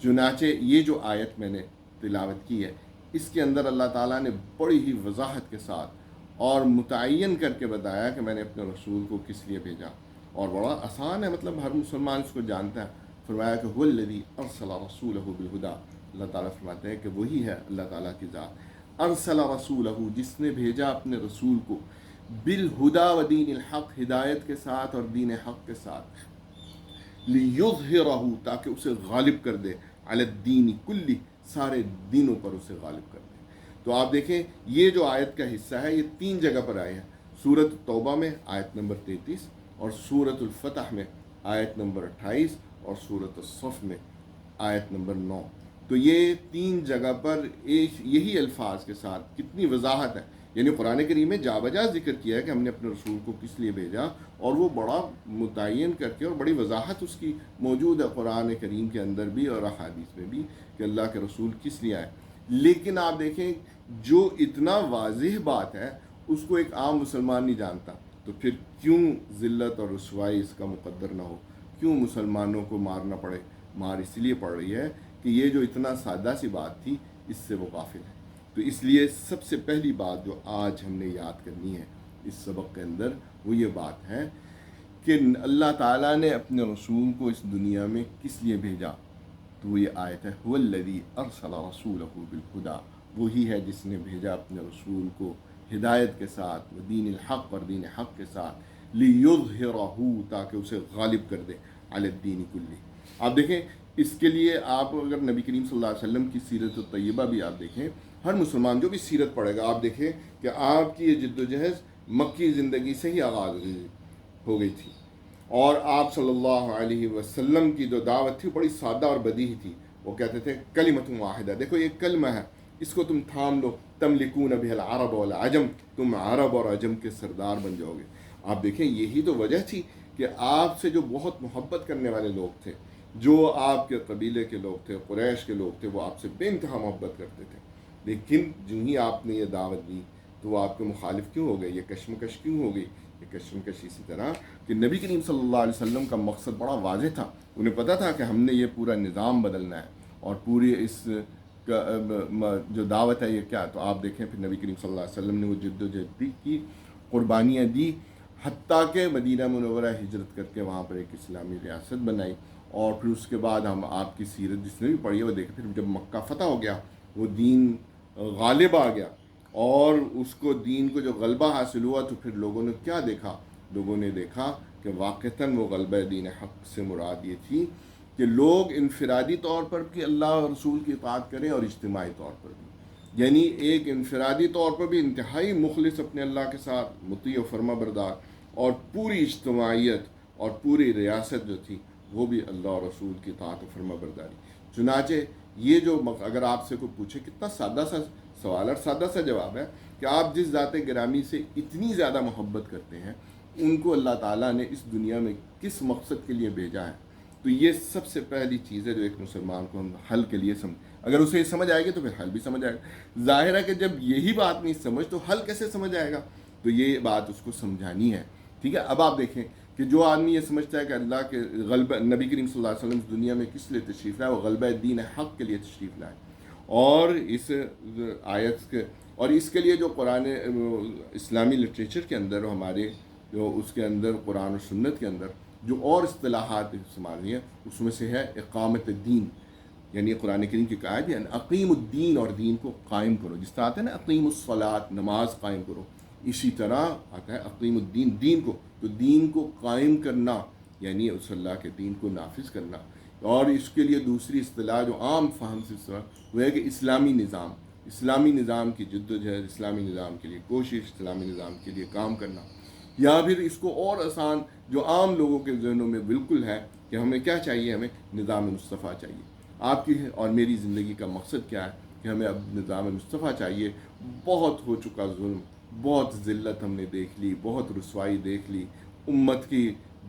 چنانچہ یہ جو آیت میں نے تلاوت کی ہے، اس کے اندر اللہ تعالیٰ نے بڑی ہی وضاحت کے ساتھ اور متعین کر کے بتایا کہ میں نے اپنے رسول کو کس لیے بھیجا، اور بڑا آسان ہے، مطلب ہر مسلمان اس کو جانتا ہے۔ فرمایا کہ هو الذی ارسل رسولہ بالہدیٰ، اللہ تعالیٰ فرماتے ہیں کہ وہی ہے اللہ تعالیٰ کی ذات، ارسل رسولہ، جس نے بھیجا اپنے رسول کو، بالہدیٰ و دین الحق، ہدایت کے ساتھ اور دین حق کے ساتھ، لیظہرہ، تاکہ اسے غالب کر دے، علی الدین کلی، سارے دینوں پر اسے غالب کر دے۔ تو آپ دیکھیں یہ جو آیت کا حصہ ہے یہ 3 جگہ پر آئے ہیں، سورۃ توبہ میں آیت نمبر 33، اور سورۃ الفتح میں آیت نمبر 28، اور سورۃ الصف میں آیت نمبر 9۔ تو یہ 3 جگہ پر یہی الفاظ کے ساتھ کتنی وضاحت ہے، یعنی قرآن کریم میں جا بجا ذکر کیا ہے کہ ہم نے اپنے رسول کو کس لیے بھیجا، اور وہ بڑا متعین کر کے اور بڑی وضاحت اس کی موجود ہے قرآن کریم کے اندر بھی اور احادیث میں بھی کہ اللہ کے رسول کس لیے آئے۔ لیکن آپ دیکھیں جو اتنا واضح بات ہے اس کو ایک عام مسلمان نہیں جانتا، تو پھر کیوں ذلت اور رسوائی اس کا مقدر نہ ہو، کیوں مسلمانوں کو مارنا پڑے؟ مار اس لیے پڑ رہی ہے کہ یہ جو اتنا سادہ سی بات تھی اس سے وہ غافل ہے۔ تو اس لیے سب سے پہلی بات جو آج ہم نے یاد کرنی ہے اس سبق کے اندر وہ یہ بات ہے کہ اللہ تعالیٰ نے اپنے رسول کو اس دنیا میں کس لیے بھیجا۔ تو وہ یہ آیت ہے هو الذی ارسل رسولہ بالہدیٰ، وہی ہے جس نے بھیجا اپنے رسول کو ہدایت کے ساتھ، دین الحق اور دین حق کے ساتھ، لیظہرہ، تاکہ اسے غالب کر دے، علی الدین کلی۔ آپ دیکھیں اس کے لیے آپ اگر نبی کریم صلی اللہ علیہ وسلم کی سیرت الطیبہ بھی آپ دیکھیں، ہر مسلمان جو بھی سیرت پڑھے گا آپ دیکھیں کہ آپ کی یہ جد و جہد مکی زندگی سے ہی آغاز ہو گئی تھی، اور آپ صلی اللہ علیہ وسلم کی جو دعوت تھی بڑی سادہ اور بدیہی تھی۔ وہ کہتے تھے کلمۃ واحدہ، دیکھو یہ کلمہ ہے، اس کو تم تھام لو، تملکون بہ العرب والعجم، تم عرب اور عجم کے سردار بن جاؤ گے۔ آپ دیکھیں یہی تو وجہ تھی کہ آپ سے جو بہت محبت کرنے والے لوگ تھے، جو آپ کے قبیلے کے لوگ تھے، قریش کے لوگ تھے، وہ آپ سے بے انتہا محبت کرتے تھے، لیکن جو ہی آپ نے یہ دعوت دی تو وہ آپ کے مخالف کیوں ہو گئے؟ یہ کشمکش کیوں ہو گئی؟ یہ کشمکش اسی طرح کہ نبی کریم صلی اللہ علیہ وسلم کا مقصد بڑا واضح تھا، انہیں پتہ تھا کہ ہم نے یہ پورا نظام بدلنا ہے، اور پوری اس جو دعوت ہے یہ کیا۔ تو آپ دیکھیں پھر نبی کریم صلی اللہ علیہ وسلم نے وہ جد و جہد کی، قربانیاں دی، حتیٰ کہ مدینہ منورہ ہجرت کر کے وہاں پر ایک اسلامی ریاست بنائی، اور پھر اس کے بعد ہم آپ کی سیرت جس نے بھی پڑھی ہے وہ دیکھیں، پھر جب مکہ فتح ہو گیا، وہ دین غالب آ گیا، اور اس کو دین کو جو غلبہ حاصل ہوا تو پھر لوگوں نے کیا دیکھا؟ لوگوں نے دیکھا کہ واقعتاً وہ غلبہ دین حق سے مراد یہ تھی کہ لوگ انفرادی طور پر بھی اللہ اور رسول کی اطاعت کریں اور اجتماعی طور پر بھی، یعنی ایک انفرادی طور پر بھی انتہائی مخلص اپنے اللہ کے ساتھ مطیع و فرما بردار، اور پوری اجتماعیت اور پوری ریاست جو تھی وہ بھی اللہ اور رسول کی اطاعت و فرما برداری۔ چنانچہ یہ جو اگر آپ سے کوئی پوچھے، کتنا سادہ سا سوال اور سادہ سا جواب ہے کہ آپ جس ذات گرامی سے اتنی زیادہ محبت کرتے ہیں ان کو اللہ تعالیٰ نے اس دنیا میں کس مقصد کے لیے بھیجا ہے، تو یہ سب سے پہلی چیز ہے جو ایک مسلمان کو ہم حل کے لیے اگر اسے یہ سمجھ آئے گی تو پھر حل بھی سمجھ آئے گا۔ ظاہر ہے کہ جب یہی بات نہیں سمجھ تو حل کیسے سمجھ آئے گا؟ تو یہ بات اس کو سمجھانی ہے، ٹھیک ہے۔ اب آپ دیکھیں کہ جو آدمی یہ سمجھتا ہے کہ اللہ کے غلبہ، نبی کریم صلی اللہ علیہ وسلم اس دنیا میں کس لیے تشریف لائے، وہ غلبہ دین حق کے لیے تشریف لائے، اور اس آیت کے اور اس کے لیے جو قرآن اسلامی لٹریچر کے اندر ہمارے جو اس کے اندر قرآن و سنت کے اندر جو اور اصطلاحات استعمال ہوئی ہیں اس میں سے ہے اقامت الدین، یعنی قرآن کریم کی آیت ہے اقیم الدین، اور دین کو قائم کرو، جس طرح آتا ہے نا اقیم الصلاۃ، نماز قائم کرو، اسی طرح آتا ہے اقیم الدین، دین کو، تو دین کو قائم کرنا یعنی اس اللہ کے دین کو نافذ کرنا۔ اور اس کے لیے دوسری اصطلاح جو عام فہم سے اصطلاح وہ ہے کہ اسلامی نظام، اسلامی نظام کی جد و جہد، اسلامی نظام کے لیے کوشش، اسلامی نظام کے لیے کام کرنا، یا پھر اس کو اور آسان جو عام لوگوں کے ذہنوں میں بالکل ہے کہ ہمیں کیا چاہیے، ہمیں نظام مصطفیٰ چاہیے۔ آپ کی اور میری زندگی کا مقصد کیا ہے کہ ہمیں اب نظام مصطفیٰ چاہیے۔ بہت ہو چکا ظلم، بہت ذلت ہم نے دیکھ لی، بہت رسوائی دیکھ لی، امت کی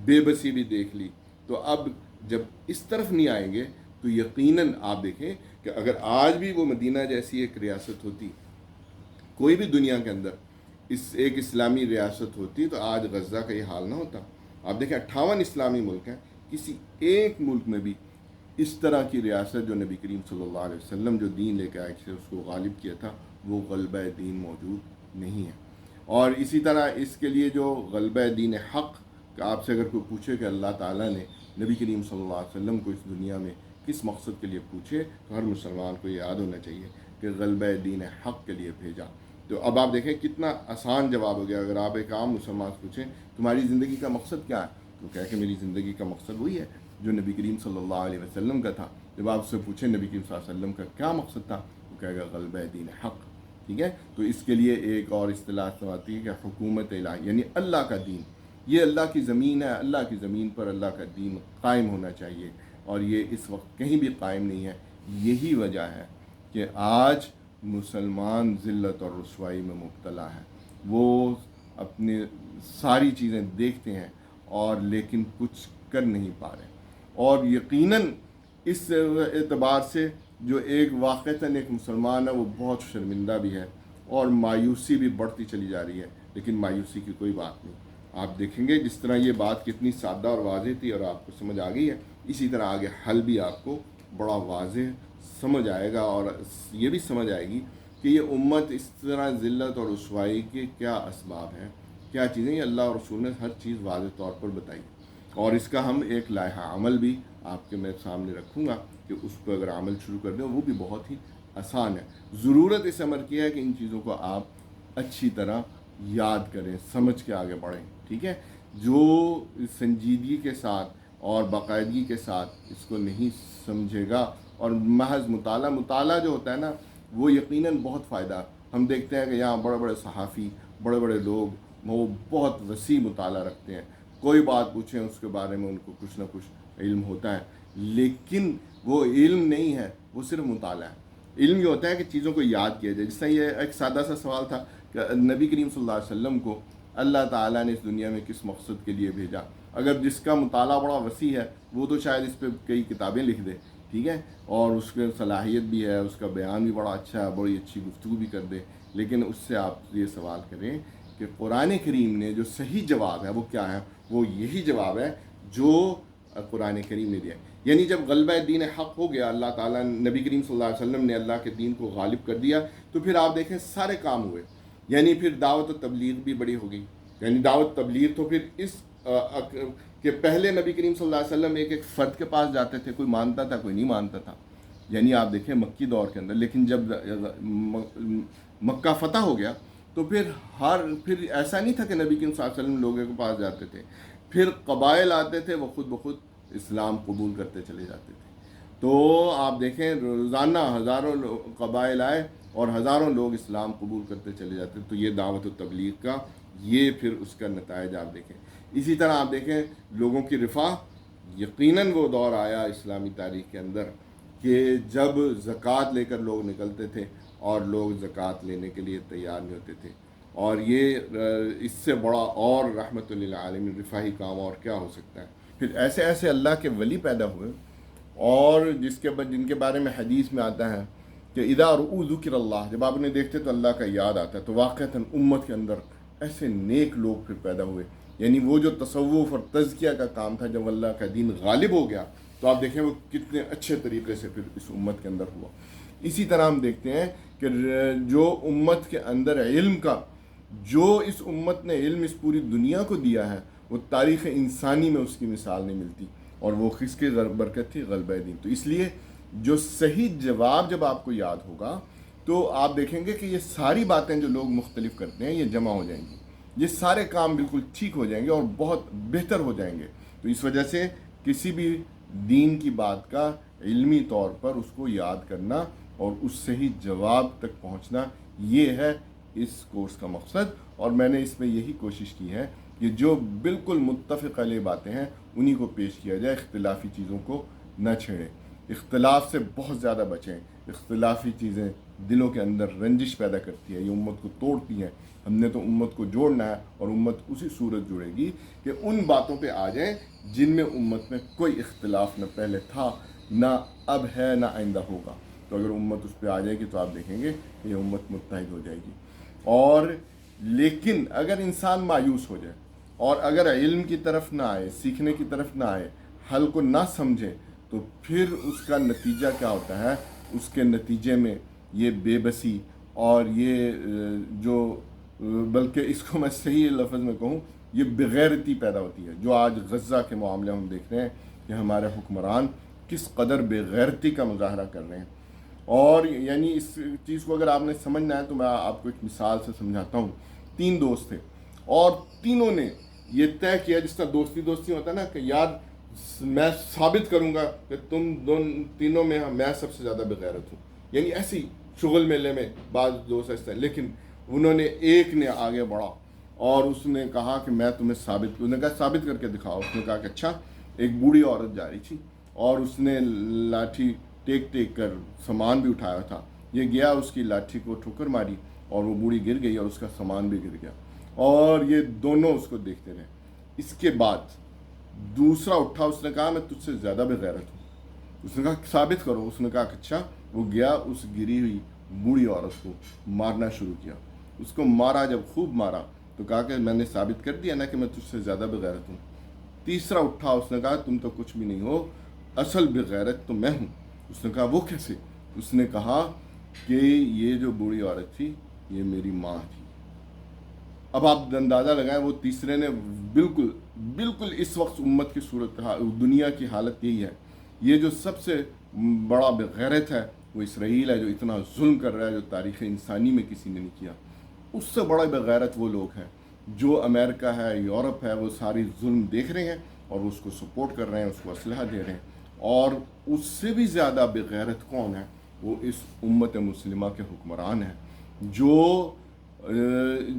بے بسی بھی دیکھ لی. تو اب جب اس طرف نہیں آئیں گے تو یقیناً آپ دیکھیں کہ اگر آج بھی وہ مدینہ جیسی ایک ریاست ہوتی، کوئی بھی دنیا کے اندر ایک اسلامی ریاست ہوتی، تو آج غزہ کا یہ حال نہ ہوتا. آپ دیکھیں 58 اسلامی ملک ہیں، کسی ایک ملک میں بھی اس طرح کی ریاست جو نبی کریم صلی اللہ علیہ وسلم جو دین لے کے آئے تھے اس کو غالب کیا تھا، وہ غلبہ دین موجود نہیں ہے. اور اسی طرح اس کے لیے جو غلبہ دین حق، کہ آپ سے اگر کوئی پوچھے کہ اللہ تعالیٰ نے نبی کریم صلی اللہ علیہ وسلم کو اس دنیا میں کس مقصد کے لیے پوچھے، تو ہر مسلمان کو یہ یاد ہونا چاہیے کہ غلبہ دین حق کے لیے بھیجا. تو اب آپ دیکھیں کتنا آسان جواب ہو گیا. اگر آپ ایک عام مسلمان سے پوچھیں تمہاری زندگی کا مقصد کیا ہے، تو کہہ کہ میری زندگی کا مقصد وہی ہے جو نبی کریم صلی اللہ علیہ وسلم کا تھا. جب آپ سے پوچھیں نبی کریم صلی اللہ علیہ وسلم کا کیا مقصد تھا، وہ کہے گا غلبہ دین حق. ٹھیک ہے، تو اس کے لیے ایک اور اصطلاح آتی ہے کہ حکومت الہی، یعنی اللہ کا دین. یہ اللہ کی زمین ہے، اللہ کی زمین پر اللہ کا دین قائم ہونا چاہیے، اور یہ اس وقت کہیں بھی قائم نہیں ہے. یہی وجہ ہے کہ آج مسلمان ذلت اور رسوائی میں مبتلا ہے. وہ اپنی ساری چیزیں دیکھتے ہیں اور لیکن کچھ کر نہیں پا رہے. اور یقیناً اس اعتبار سے جو ایک واقعتاً ایک مسلمان ہے وہ بہت شرمندہ بھی ہے، اور مایوسی بھی بڑھتی چلی جا رہی ہے. لیکن مایوسی کی کوئی بات نہیں. آپ دیکھیں گے جس طرح یہ بات کتنی سادہ اور واضح تھی اور آپ کو سمجھ آ گئی ہے، اسی طرح آگے حل بھی آپ کو بڑا واضح سمجھ آئے گا، اور یہ بھی سمجھ آئے گی کہ یہ امت اس طرح ذلت اور رسوائی کے کیا اسباب ہیں، کیا چیزیں. یہ اللہ اور رسول نے ہر چیز واضح طور پر بتائی، اور اس کا ہم ایک لائحہ عمل بھی آپ کے میں سامنے رکھوں گا کہ اس پہ اگر عمل شروع کر دیں وہ بھی بہت ہی آسان ہے. ضرورت اس عمل کی ہے کہ ان چیزوں کو آپ اچھی طرح یاد کریں، سمجھ کے آگے بڑھیں. ٹھیک ہے، جو سنجیدگی کے ساتھ اور باقاعدگی کے ساتھ اس کو نہیں سمجھے گا، اور محض مطالعہ جو ہوتا ہے نا، وہ یقیناً بہت فائدہ. ہم دیکھتے ہیں کہ یہاں بڑے بڑے صحافی، بڑے بڑے لوگ وہ بہت وسیع مطالعہ رکھتے ہیں. کوئی بات پوچھیں اس کے بارے میں ان کو کچھ نہ کچھ علم ہوتا ہے، لیکن وہ علم نہیں ہے، وہ صرف مطالعہ ہے. علم یہ ہوتا ہے کہ چیزوں کو یاد کیا جائے. جس طرح یہ ایک سادہ سا سوال تھا کہ نبی کریم صلی اللہ علیہ وسلم کو اللہ تعالیٰ نے اس دنیا میں کس مقصد کے لیے بھیجا. اگر جس کا مطالعہ بڑا وسیع ہے وہ تو شاید اس پہ کئی کتابیں لکھ دے، ٹھیک ہے، اور اس کے صلاحیت بھی ہے، اس کا بیان بھی بڑا اچھا ہے، بڑی اچھی گفتگو بھی کر دے. لیکن اس سے آپ یہ سوال کریں کہ قرآن کریم نے جو صحیح جواب ہے وہ کیا ہے، وہ یہی جواب ہے جو قرآن کریم نے دیا. یعنی جب غلبہ دین حق ہو گیا، اللہ تعالیٰ نبی کریم صلی اللہ علیہ وسلم نے اللہ کے دین کو غالب کر دیا، تو پھر آپ دیکھیں سارے کام ہوئے. یعنی پھر دعوت و تبلیغ بھی بڑی ہو گئی. یعنی دعوت تبلیغ تو پھر اس کہ پہلے نبی کریم صلی اللہ علیہ وسلم ایک فرد کے پاس جاتے تھے، کوئی مانتا تھا کوئی نہیں مانتا تھا. یعنی آپ دیکھیں مکی دور کے اندر. لیکن جب مکہ فتح ہو گیا تو پھر ایسا نہیں تھا کہ نبی کریم صلی اللہ علیہ وسلم لوگوں کے پاس جاتے تھے، پھر قبائل آتے تھے، وہ خود بخود اسلام قبول کرتے چلے جاتے تھے. تو آپ دیکھیں روزانہ ہزاروں قبائل آئے اور ہزاروں لوگ اسلام قبول کرتے چلے جاتے. تو یہ دعوت و تبلیغ کا یہ پھر اس کا نتائج آپ دیکھیں. اسی طرح آپ دیکھیں لوگوں کی رفاہ. یقیناً وہ دور آیا اسلامی تاریخ کے اندر کہ جب زکوٰۃ لے کر لوگ نکلتے تھے اور لوگ زکوٰۃ لینے کے لیے تیار نہیں ہوتے تھے. اور یہ اس سے بڑا اور رحمت للعالمین رفاہی کام اور کیا ہو سکتا ہے. پھر ایسے ایسے اللہ کے ولی پیدا ہوئے، اور جن کے بارے میں حدیث میں آتا ہے کہ اذا رؤوا ذکر اللہ، جب آپ انہیں دیکھتے تو اللہ کا یاد آتا ہے. تو واقعتاً امت کے اندر ایسے نیک لوگ پھر پیدا ہوئے. یعنی وہ جو تصوف اور تزکیہ کا کام تھا، جب اللہ کا دین غالب ہو گیا تو آپ دیکھیں وہ کتنے اچھے طریقے سے پھر اس امت کے اندر ہوا. اسی طرح ہم دیکھتے ہیں کہ جو امت کے اندر علم کا، جو اس امت نے علم اس پوری دنیا کو دیا ہے، وہ تاریخ انسانی میں اس کی مثال نہیں ملتی. اور وہ کس کی برکت تھی؟ غلبہ دین. تو اس لیے جو صحیح جواب جب آپ کو یاد ہوگا تو آپ دیکھیں گے کہ یہ ساری باتیں جو لوگ مختلف کرتے ہیں یہ جمع ہو جائیں گی، یہ سارے کام بالکل ٹھیک ہو جائیں گے اور بہت بہتر ہو جائیں گے. تو اس وجہ سے کسی بھی دین کی بات کا علمی طور پر اس کو یاد کرنا اور اس صحیح جواب تک پہنچنا، یہ ہے اس کورس کا مقصد. اور میں نے اس میں یہی کوشش کی ہے کہ جو بالکل متفق علیہ باتیں ہیں انہی کو پیش کیا جائے، اختلافی چیزوں کو نہ چھیڑیں، اختلاف سے بہت زیادہ بچیں. اختلافی چیزیں دلوں کے اندر رنجش پیدا کرتی ہیں، یہ امت کو توڑتی ہیں۔ ہم نے تو امت کو جوڑنا ہے، اور امت اسی صورت جڑے گی کہ ان باتوں پہ آ جائیں جن میں امت میں کوئی اختلاف نہ پہلے تھا، نہ اب ہے، نہ آئندہ ہوگا۔ تو اگر امت اس پہ آ جائے گی تو آپ دیکھیں گے کہ یہ امت متحد ہو جائے گی۔ اور لیکن اگر انسان مایوس ہو جائے اور اگر علم کی طرف نہ آئے، سیکھنے کی طرف نہ آئے، حل کو نہ سمجھے، تو پھر اس کا نتیجہ کیا ہوتا ہے؟ اس کے نتیجے میں یہ بے بسی اور یہ جو بلکہ اس کو میں صحیح لفظ میں کہوں، یہ بغیرتی پیدا ہوتی ہے، جو آج غزہ کے معاملے ہم دیکھ رہے ہیں کہ ہمارے حکمران کس قدر بغیرتی کا مظاہرہ کر رہے ہیں۔ اور یعنی اس چیز کو اگر آپ نے سمجھنا ہے تو میں آپ کو ایک مثال سے سمجھاتا ہوں۔ 3 دوست تھے اور تینوں نے یہ طے کیا، جس طرح دوستی ہوتا ہے نا، کہ یار میں ثابت کروں گا کہ تم تینوں میں میں سب سے زیادہ بغیرت ہوں، یعنی ایسی شغل میلے میں بعض دوست ایسے ہیں۔ لیکن انہوں نے ایک نے آگے بڑھا اور اس نے کہا کہ میں تمہیں ثابت کر کے دکھاؤ۔ اس نے کہا کہ اچھا، ایک بوڑھی عورت جا رہی تھی اور اس نے لاٹھی ٹیک کر سامان بھی اٹھایا تھا، یہ گیا اس کی لاٹھی کو ٹھوکر ماری اور وہ بوڑھی گر گئی اور اس کا سامان بھی گر گیا، اور یہ دونوں اس کو دیکھتے رہے۔ اس کے بعد دوسرا اٹھا، اس نے کہا میں تجھ سے زیادہ بغیرت ہوں۔ اس نے کہا ثابت کرو۔ اس نے کہا کہ اچھا، وہ گیا اس گری ہوئی بوڑھی عورت کو مارنا شروع کیا۔ اس کو مارا، جب خوب مارا تو کہا کہ میں نے ثابت کر دیا نا کہ میں تجھ سے زیادہ بغیرت ہوں۔ تیسرا اٹھا، اس نے کہا تم تو کچھ بھی نہیں ہو، اصل بغیرت تو میں ہوں۔ اس نے کہا وہ کیسے؟ اس نے کہا کہ یہ جو بوڑھی عورت تھی یہ میری ماں تھی۔ اب آپ اندازہ لگائیں، وہ تیسرے نے بالکل اس وقت امت کی صورت دنیا کی حالت یہی ہے۔ یہ جو سب سے بڑا بغیرت ہے وہ اسرائیل ہے، جو اتنا ظلم کر رہا ہے، جو تاریخ انسانی میں کسی نے نہیں کیا۔ اس سے بڑا بغیرت وہ لوگ ہیں جو امریکہ ہے، یورپ ہے، وہ ساری ظلم دیکھ رہے ہیں اور اس کو سپورٹ کر رہے ہیں، اس کو اسلحہ دے رہے ہیں۔ اور اس سے بھی زیادہ بغیرت کون ہے؟ وہ اس امت مسلمہ کے حکمران ہیں، جو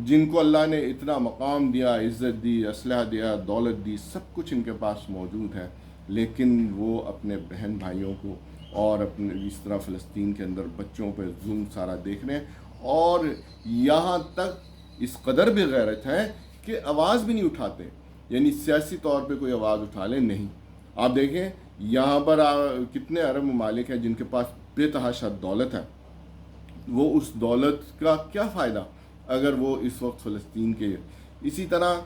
جن کو اللہ نے اتنا مقام دیا، عزت دی، اسلحہ دیا، دولت دی، سب کچھ ان کے پاس موجود ہے، لیکن وہ اپنے بہن بھائیوں کو اور اپنے اس طرح فلسطین کے اندر بچوں پہ ظلم سارا دیکھ رہے ہیں، اور یہاں تک اس قدر بغیرت ہے کہ آواز بھی نہیں اٹھاتے، یعنی سیاسی طور پہ کوئی آواز اٹھا لے نہیں۔ آپ دیکھیں یہاں پر کتنے عرب ممالک ہیں جن کے پاس بے تحاشا دولت ہے، وہ اس دولت کا کیا فائدہ اگر وہ اس وقت فلسطین کے۔ اسی طرح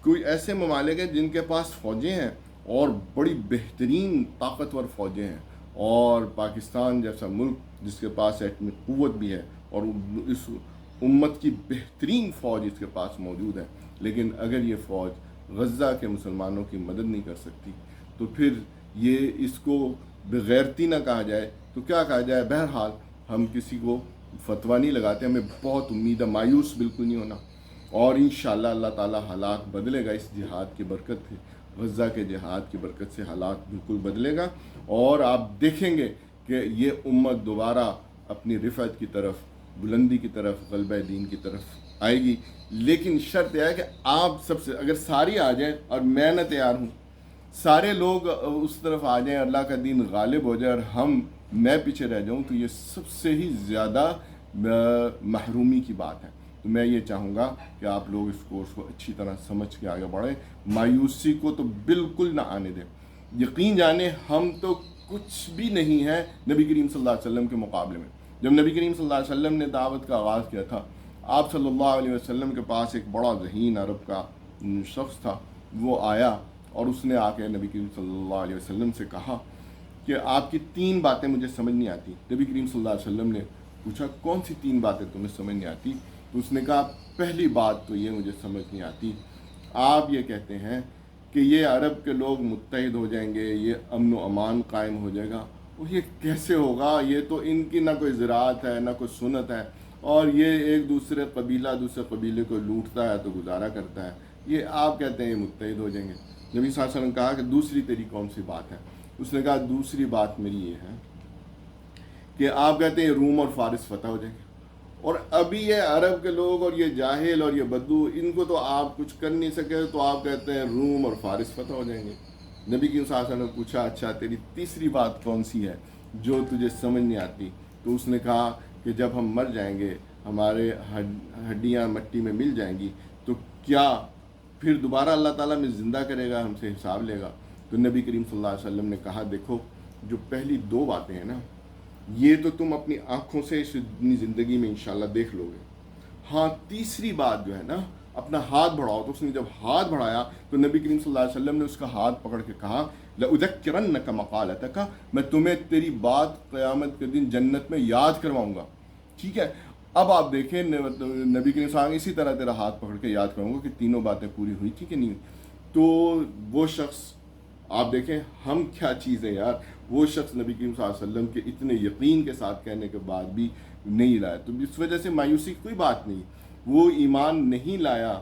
کوئی ایسے ممالک ہیں جن کے پاس فوجیں ہیں اور بڑی بہترین طاقتور فوجیں ہیں، اور پاکستان جیسا ملک جس کے پاس ایٹمی قوت بھی ہے اور اس امت کی بہترین فوج اس کے پاس موجود ہے، لیکن اگر یہ فوج غزہ کے مسلمانوں کی مدد نہیں کر سکتی تو پھر یہ اس کو بغیرتی نہ کہا جائے تو کیا کہا جائے؟ بہرحال ہم کسی کو فتویٰ نہیں لگاتے، ہمیں بہت امید ہے، مایوس بالکل نہیں ہونا، اور انشاءاللہ اللہ تعالیٰ حالات بدلے گا۔ اس جہاد کی برکت سے، غزہ کے جہاد کی برکت سے حالات بالکل بدلے گا، اور آپ دیکھیں گے کہ یہ امت دوبارہ اپنی رفعت کی طرف، بلندی کی طرف، غلبہ دین کی طرف آئے گی۔ لیکن شرط یہ ہے کہ آپ سب سے، اگر ساری آ جائیں، اور میں نہ تیار ہوں، سارے لوگ اس طرف آ جائیں، اللہ کا دین غالب ہو جائے اور میں پیچھے رہ جاؤں، تو یہ سب سے ہی زیادہ محرومی کی بات ہے۔ تو میں یہ چاہوں گا کہ آپ لوگ اس کورس کو اچھی طرح سمجھ کے آگے بڑھیں، مایوسی کو تو بالکل نہ آنے دیں۔ یقین جانیں ہم تو کچھ بھی نہیں ہیں نبی کریم صلی اللہ علیہ وسلم کے مقابلے میں۔ جب نبی کریم صلی اللہ علیہ وسلم نے دعوت کا آغاز کیا تھا، آپ صلی اللہ علیہ وسلم کے پاس ایک بڑا ذہین عرب کا شخص تھا، وہ آیا اور اس نے آ کے نبی کریم صلی اللہ علیہ وسلم سے کہا کہ آپ کی 3 باتیں مجھے سمجھ نہیں آتی۔ نبی کریم صلی اللہ علیہ وسلم نے پوچھا کون سی 3 باتیں تمہیں سمجھ نہیں آتی؟ تو اس نے کہا پہلی بات تو یہ مجھے سمجھ نہیں آتی، آپ یہ کہتے ہیں کہ یہ عرب کے لوگ متحد ہو جائیں گے، یہ امن و امان قائم ہو جائے گا، اور یہ کیسے ہوگا؟ یہ تو ان کی نہ کوئی زراعت ہے، نہ کوئی سنت ہے، اور یہ ایک دوسرے قبیلے کو لوٹتا ہے تو گزارا کرتا ہے، یہ آپ کہتے ہیں یہ متحد ہو جائیں گے۔ نبی صلی اللہ علیہ وسلم نے کہا کہ دوسری تیری کون سی بات ہے؟ اس نے کہا دوسری بات میری یہ ہے کہ آپ کہتے ہیں روم اور فارس فتح ہو جائیں گے، اور ابھی یہ عرب کے لوگ اور یہ جاہل اور یہ بدو، ان کو تو آپ کچھ کر نہیں سکے، تو آپ کہتے ہیں روم اور فارس فتح ہو جائیں گے۔ نبی کی صلی اللہ علیہ وسلم نے پوچھا اچھا تیری تیسری بات کون سی ہے جو تجھے سمجھ نہیں آتی؟ تو اس نے کہا کہ جب ہم مر جائیں گے، ہمارے ہڈیاں مٹی میں مل جائیں گی، تو کیا پھر دوبارہ اللہ تعالیٰ میں زندہ کرے گا، ہم سے حساب لے گا؟ تو نبی کریم صلی اللہ علیہ وسلم نے کہا دیکھو، جو پہلی دو باتیں ہیں نا، یہ تو تم اپنی آنکھوں سے اپنی زندگی میں انشاءاللہ دیکھ لو گے، ہاں تیسری بات جو ہے نا، اپنا ہاتھ بڑھاؤ۔ تو اس نے جب ہاتھ بڑھایا تو نبی کریم صلی اللہ علیہ وسلم نے اس کا ہاتھ پکڑ کے کہا لَأُذَكِّرَنَّكَ مَقَالَتَكَ، میں تمہیں تیری بات قیامت کے دن جنت میں یاد کرواؤں گا، ٹھیک ہے؟ اب آپ دیکھیں نبی کریم صلی اللہ علیہ وسلم اسی طرح تیرا ہاتھ پکڑ کے یاد کروں گا کہ تینوں باتیں پوری ہوئی تھی کہ نہیں۔ تو وہ شخص، آپ دیکھیں ہم کیا چیز ہے یار، وہ شخص نبی کریم صلی اللہ علیہ وسلم کے اتنے یقین کے ساتھ کہنے کے بعد بھی نہیں لایا، تو اس وجہ سے مایوسی کی کوئی بات نہیں، وہ ایمان نہیں لایا۔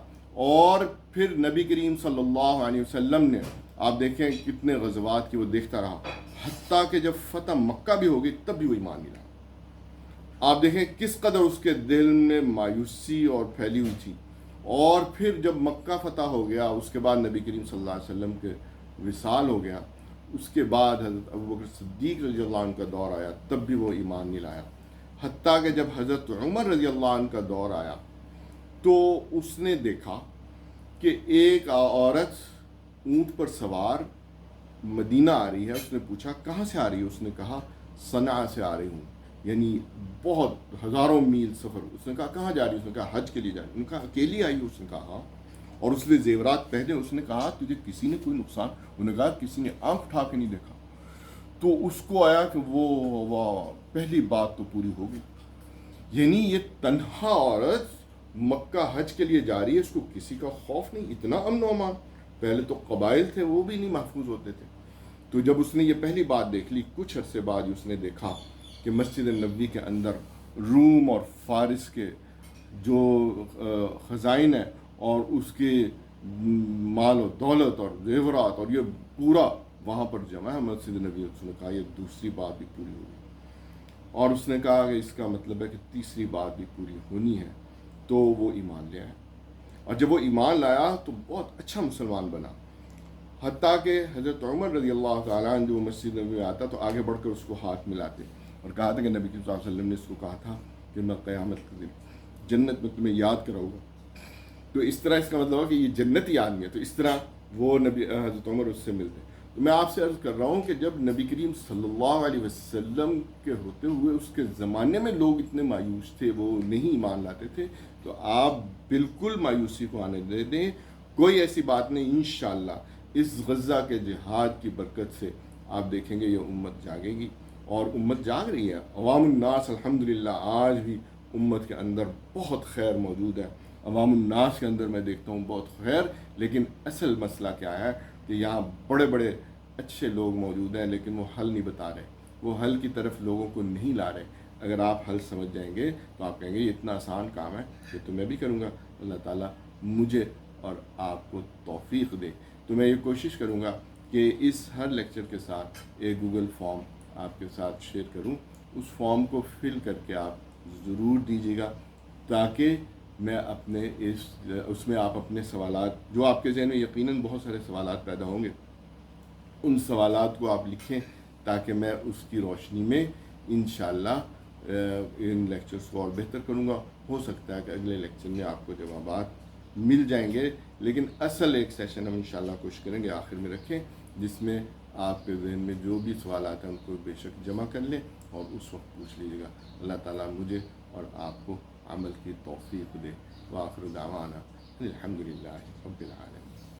اور پھر نبی کریم صلی اللہ علیہ وسلم نے، آپ دیکھیں کتنے غزوات کی وہ دیکھتا رہا، حتیٰ کہ جب فتح مکہ بھی ہوگی تب بھی وہ ایمان نہیں لایا۔ آپ دیکھیں کس قدر اس کے دل میں مایوسی اور پھیلی ہوئی تھی۔ اور پھر جب مکہ فتح ہو گیا، اس کے بعد نبی کریم صلی اللہ علیہ وسلم کے وصال ہو گیا، اس کے بعد حضرت ابوبکر صدیق رضی اللہ عنہ کا دور آیا، تب بھی وہ ایمان نہیں لایا۔ حتیٰ کہ جب حضرت عمر رضی اللہ عنہ کا دور آیا تو اس نے دیکھا کہ ایک عورت اونٹ پر سوار مدینہ آ رہی ہے۔ اس نے پوچھا کہاں سے آ رہی ہے؟ اس نے کہا صنعاء سے آ رہی ہوں، یعنی بہت ہزاروں میل سفر۔ اس نے کہا کہاں جا رہی ہے؟ اس نے کہا حج کے لیے جا رہی ہے۔ انہوں نے کہا اکیلی آئی ہو؟ اس نے کہا ہاں۔ اور اس نے زیورات پہنے۔ اس نے کہا تجھے کسی نے کوئی نقصان؟ انہوں نے کہا کسی نے آنکھ اٹھا کے نہیں دیکھا۔ تو اس کو آیا کہ وہ پہلی بات تو پوری ہو گئی، یعنی یہ تنہا عورت مکہ حج کے لیے جا رہی ہے، اس کو کسی کا خوف نہیں، اتنا امن و امان۔ پہلے تو قبائل تھے وہ بھی نہیں محفوظ ہوتے تھے۔ تو جب اس نے یہ پہلی بات دیکھ لی، کچھ عرصے بعد اس نے دیکھا کہ مسجد نبوی کے اندر روم اور فارس کے جو خزائن ہیں اور اس کے مال و دولت اور زیورات اور یہ پورا وہاں پر جمع ہے مسجد نبوی۔ اس نے کہا یہ دوسری بات بھی پوری ہوگی، اور اس نے کہا کہ اس کا مطلب ہے کہ تیسری بات بھی پوری ہونی ہے۔ تو وہ ایمان لے آیا، اور جب وہ ایمان لایا تو بہت اچھا مسلمان بنا۔ حتیٰ کہ حضرت عمر رضی اللہ تعالیٰ عنہ جو مسجد نبوی میں آتا تو آگے بڑھ کر اس کو ہاتھ ملاتے اور کہا تھا کہ نبی صلی اللہ علیہ وسلم نے اس کو کہا تھا کہ میں قیامت کے دن جنت میں تمہیں یاد کراؤں گا۔ تو اس طرح اس کا مطلب ہے کہ یہ جنتی آدمی ہے، تو اس طرح وہ نبی حضرت عمر اس سے ملتے۔ تو میں آپ سے عرض کر رہا ہوں کہ جب نبی کریم صلی اللہ علیہ وسلم کے ہوتے ہوئے اس کے زمانے میں لوگ اتنے مایوس تھے، وہ نہیں ایمان لاتے تھے، تو آپ بالکل مایوسی کو آنے دے دیں، کوئی ایسی بات نہیں۔ انشاءاللہ اس غزہ کے جہاد کی برکت سے آپ دیکھیں گے یہ امت جاگے گی، اور امت جاگ رہی ہے۔ عوام الناس الحمدللہ آج بھی امت کے اندر بہت خیر موجود ہے، عوام الناس کے اندر میں دیکھتا ہوں بہت خیر، لیکن اصل مسئلہ کیا ہے کہ یہاں بڑے بڑے اچھے لوگ موجود ہیں لیکن وہ حل نہیں بتا رہے، وہ حل کی طرف لوگوں کو نہیں لا رہے۔ اگر آپ حل سمجھ جائیں گے تو آپ کہیں گے یہ اتنا آسان کام ہے، یہ تو میں بھی کروں گا۔ اللہ تعالیٰ مجھے اور آپ کو توفیق دے۔ تو میں یہ کوشش کروں گا کہ اس ہر لیکچر کے ساتھ ایک گوگل فارم آپ کے ساتھ شیئر کروں، اس فارم کو فل کر کے آپ ضرور دیجیے گا، تاکہ میں اپنے اس میں آپ اپنے سوالات جو آپ کے ذہن میں یقیناً بہت سارے سوالات پیدا ہوں گے، ان سوالات کو آپ لکھیں، تاکہ میں اس کی روشنی میں انشاءاللہ ان لیکچرز کو اور بہتر کروں گا۔ ہو سکتا ہے کہ اگلے لیکچر میں آپ کو جوابات مل جائیں گے، لیکن اصل ایک سیشن ہم انشاءاللہ کوشش کریں گے آخر میں رکھیں، جس میں آپ کے ذہن میں جو بھی سوالات ہیں ان کو بے شک جمع کر لیں اور اس وقت پوچھ لیجیے گا۔ اللہ تعالیٰ مجھے اور آپ کو عمل کی توفیق دے۔ وآخر دعوانا الحمدللہ رب العالمین۔